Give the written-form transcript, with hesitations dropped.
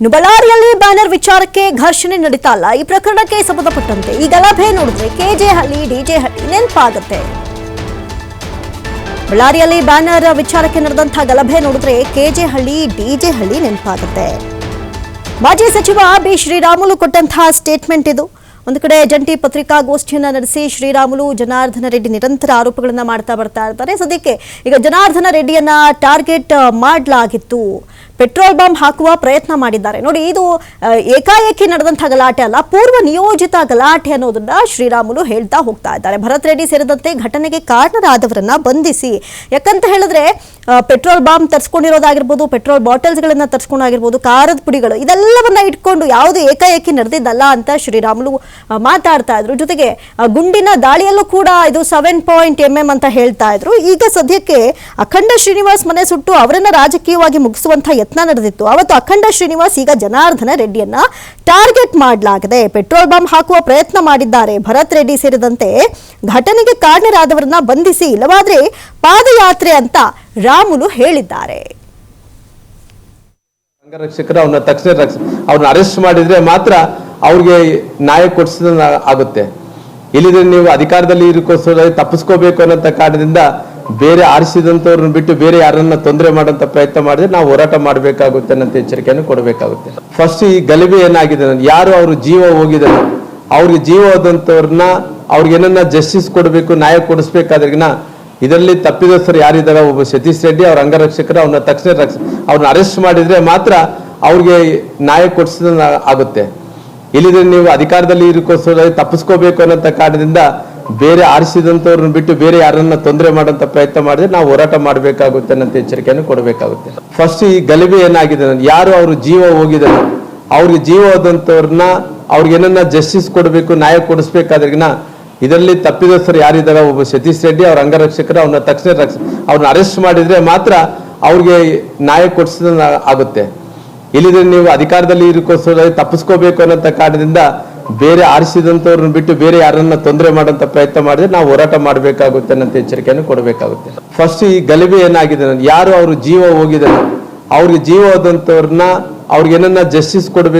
ಬಳ್ಳಾರಿಯಲ್ಲಿ ಬ್ಯಾನರ್ ವಿಚಾರಕ್ಕೆ ಘರ್ಷಣೆ ನಡೀತಾ ಇಲ್ಲ. ಈ ಪ್ರಕರಣಕ್ಕೆ ಸಂಬಂಧಪಟ್ಟಂತೆ ಈ ಗಲಭೆ ನೋಡಿದ್ರೆ ಕೆಜೆ ಹಳ್ಳಿ ಡಿಜೆ ಹಳ್ಳಿ ನೆನಪಾಗುತ್ತೆ. ಬಳ್ಳಾರಿಯಲ್ಲಿ ಬ್ಯಾನರ್ ವಿಚಾರಕ್ಕೆ ನಡೆದಂತಹ ಗಲಭೆ ನೋಡಿದ್ರೆ ಕೆಜೆ ಹಳ್ಳಿ ಡಿಜೆ ಹಳ್ಳಿ ನೆನಪಾಗುತ್ತೆ. ಮಾಜಿ ಸಚಿವ ಬಿ ಶ್ರೀರಾಮುಲು ಕೊಟ್ಟಂತಹ ಸ್ಟೇಟ್ಮೆಂಟ್ ಇದು. ಒಂದು ಕಡೆ ಜಂಟಿ ಪತ್ರಿಕಾಗೋಷ್ಠಿಯನ್ನು ನಡೆಸಿ ಶ್ರೀರಾಮುಲು ಜನಾರ್ದನ ರೆಡ್ಡಿ ನಿರಂತರ ಆರೋಪಗಳನ್ನು ಮಾಡ್ತಾ ಬರ್ತಾ ಇರ್ತಾರೆ. ಸದ್ಯಕ್ಕೆ ಈಗ ಜನಾರ್ದನ ರೆಡ್ಡಿಯನ್ನ ಟಾರ್ಗೆಟ್ ಮಾಡಲಾಗಿತ್ತು, ಪೆಟ್ರೋಲ್ ಬಾಂಬ್ ಹಾಕುವ ಪ್ರಯತ್ನ ಮಾಡಿದ್ದಾರೆ. ನೋಡಿ, ಇದು ಏಕಾಏಕಿ ನಡೆದಂತಹ ಗಲಾಟೆ ಅಲ್ಲ, ಪೂರ್ವ ನಿಯೋಜಿತ ಗಲಾಟೆ ಅನ್ನೋದನ್ನ ಶ್ರೀರಾಮುಲು ಹೇಳ್ತಾ ಹೋಗ್ತಾ ಇದ್ದಾರೆ. ಭರತ್ ರೆಡ್ಡಿ ಸೇರಿದಂತೆ ಘಟನೆಗೆ ಕಾರಣರಾದವರನ್ನ ಬಂಧಿಸಿ, ಯಾಕಂತ ಹೇಳಿದ್ರೆ ಪೆಟ್ರೋಲ್ ಬಾಂಬ್ ತರಿಸ್ಕೊಂಡಿರೋದಾಗಿರ್ಬೋದು, ಪೆಟ್ರೋಲ್ ಬಾಟಲ್ಸ್ಗಳನ್ನ ತರಿಸ್ಕೊಂಡಾಗಿರ್ಬೋದು, ಖಾರದ ಪುಡಿಗಳು, ಇದೆಲ್ಲವನ್ನ ಇಟ್ಕೊಂಡು ಯಾವುದು ಏಕಾಏಕಿ ನಡೆದಿದ್ದಲ್ಲ ಅಂತ ಶ್ರೀರಾಮುಲು ಮಾತಾಡ್ತಾ ಇದ್ರು. ಜೊತೆಗೆ ಗುಂಡಿನ ದಾಳಿಯಲ್ಲೂ ಕೂಡ ಇದು 7.mm ಅಂತ ಹೇಳ್ತಾ ಇದ್ರು. ಈಗ ಸದ್ಯಕ್ಕೆ ಅಖಂಡ ಶ್ರೀನಿವಾಸ್ ಮನೆ ಸುಟ್ಟು ಅವರನ್ನ ರಾಜಕೀಯವಾಗಿ ಮುಗಿಸುವಂತ ಯತ್ನ ನಡೆದಿತ್ತು. ಅವತ್ತು ಅಖಂಡ ಶ್ರೀನಿವಾಸ್, ಈಗ ಜನಾರ್ದನ ರೆಡ್ಡಿಯನ್ನ ಟಾರ್ಗೆಟ್ ಮಾಡಲಾಗಿದೆ, ಪೆಟ್ರೋಲ್ ಬಾಂಬ್ ಹಾಕುವ ಪ್ರಯತ್ನ ಮಾಡಿದ್ದಾರೆ. ಭರತ್ ರೆಡ್ಡಿ ಸೇರಿದಂತೆ ಘಟನೆಗೆ ಕಾರಣರಾದವರನ್ನ ಬಂಧಿಸಿ, ಇಲ್ಲವಾದ್ರೆ ಪಾದಯಾತ್ರೆ ಅಂತ ರಾಮುಲು ಹೇಳಿದ್ದಾರೆ. ಅಂಗರಕ್ಷಕರು ಅವನ್ನ ತಕ್ಷಣ ಅವ್ರನ್ನ ಅರೆಸ್ಟ್ ಮಾಡಿದ್ರೆ ಮಾತ್ರ ಅವ್ರಿಗೆ ನ್ಯಾಯ ಕೊಡಿಸಿದ ಆಗುತ್ತೆ. ಇಲ್ಲಿದ್ರೆ ನೀವು ಅಧಿಕಾರದಲ್ಲಿ ಇರಕೋಸ್ಕರ ತಪ್ಪಿಸ್ಕೋಬೇಕು ಅನ್ನೋ ಕಾರಣದಿಂದ ಬೇರೆ ಆರಿಸಿದಂತವ್ರನ್ನ ಬಿಟ್ಟು ಬೇರೆ ಯಾರನ್ನ ತೊಂದರೆ ಮಾಡೋಂಥ ಪ್ರಯತ್ನ ಮಾಡಿದ್ರೆ ನಾವು ಹೋರಾಟ ಮಾಡಬೇಕಾಗುತ್ತೆ ಅನ್ನೋ ಎಚ್ಚರಿಕೆಯನ್ನು ಕೊಡಬೇಕಾಗುತ್ತೆ. ಫಸ್ಟ್ ಈ ಗಲಭೆ ಏನಾಗಿದೆ, ಯಾರು ಅವ್ರ ಜೀವ ಹೋಗಿದ್ದಾರೆ, ಅವ್ರಿಗೆ ಜೀವ ಹೋದಂಥವ್ರನ್ನ ಅವ್ರಿಗೆ ಏನನ್ನ ಜಸ್ಟಿಸ್ ಕೊಡಬೇಕು, ನ್ಯಾಯ ಕೊಡಿಸ್ಬೇಕಾದ್ರಿಗಿನ ಇದರಲ್ಲಿ ತಪ್ಪಿದಸ್ಥರು ಯಾರಿದ್ದಾರೆ, ಒಬ್ಬ ಸತೀಶ್ ರೆಡ್ಡಿ ಅವ್ರ ಅಂಗರಕ್ಷಕರು ಅವನ್ನ ತಕ್ಷಣ ಅವ್ರನ್ನ ಅರೆಸ್ಟ್ ಮಾಡಿದ್ರೆ ಮಾತ್ರ ಅವ್ರಿಗೆ ನ್ಯಾಯ ಕೊಡಿಸಿದ ಆಗುತ್ತೆ. ಇಲ್ಲಿದ್ರೆ ನೀವು ಅಧಿಕಾರದಲ್ಲಿ ಇರಕೋಸ್ಕರ ತಪ್ಪಿಸ್ಕೋಬೇಕು ಅನ್ನೋ ಕಾರಣದಿಂದ ಬೇರೆ ಆರಿಸಿದಂತವ್ರನ್ನ ಬಿಟ್ಟು ಬೇರೆ ಯಾರನ್ನ ತೊಂದರೆ ಮಾಡೋಂಥ ಪ್ರಯತ್ನ ಮಾಡಿದ್ರೆ ನಾವು ಹೋರಾಟ ಮಾಡಬೇಕಾಗುತ್ತೆ ಅನ್ನೋ ಎಚ್ಚರಿಕೆಯನ್ನು ಕೊಡಬೇಕಾಗುತ್ತೆ. ಫಸ್ಟ್ ಈ ಗಲಭೆ ಏನಾಗಿದೆ, ಯಾರು ಅವ್ರ ಜೀವ ಹೋಗಿದ್ದಾರೆ, ಅವ್ರಿಗೆ ಜೀವ ಹೋದಂಥವ್ರನ್ನ ಅವ್ರಿಗೆ ಏನನ್ನ ಜಸ್ಟಿಸ್ ಕೊಡಬೇಕು, ನ್ಯಾಯ ಕೊಡಿಸ್ಬೇಕಾದ್ರಿಗಿನ ಇದರಲ್ಲಿ ತಪ್ಪಿದಸ್ಥರು ಯಾರಿದ್ದಾರೆ, ಒಬ್ಬ ಸತೀಶ್ ರೆಡ್ಡಿ ಅವ್ರ ಅಂಗರಕ್ಷಕರು ಅವನ್ನ ತಕ್ಷಣ ಅವ್ರನ್ನ ಅರೆಸ್ಟ್ ಮಾಡಿದ್ರೆ ಮಾತ್ರ ಅವ್ರಿಗೆ ನ್ಯಾಯ ಕೊಡಿಸಿದ ಆಗುತ್ತೆ. ಇಲ್ಲಿದ್ರೆ ನೀವು ಅಧಿಕಾರದಲ್ಲಿ ಇರಕೋಸ್ಕರ ತಪ್ಪಿಸ್ಕೋಬೇಕು ಅನ್ನೋ ಕಾರಣದಿಂದ ಬೇರೆ ಆರಿಸಿದಂತವ್ರನ್ನ ಬಿಟ್ಟು ಬೇರೆ ಯಾರನ್ನ ತೊಂದರೆ ಮಾಡೋಂಥ ಪ್ರಯತ್ನ ಮಾಡಿದ್ರೆ ನಾವು ಹೋರಾಟ ಮಾಡಬೇಕಾಗುತ್ತೆ ಅನ್ನೋ ಎಚ್ಚರಿಕೆಯನ್ನು ಕೊಡಬೇಕಾಗುತ್ತೆ. ಫಸ್ಟ್ ಈ ಗಲಭೆ ಏನಾಗಿದೆ, ಯಾರು ಅವ್ರ ಜೀವ ಹೋಗಿದ್ದಾರೆ, ಅವ್ರಿಗೆ ಜೀವ ಹೋದಂಥವ್ರನ್ನ ಅವ್ರಿಗೆ ಏನನ್ನ ಜಸ್ಟಿಸ್ ಕೊಡಬೇಕು,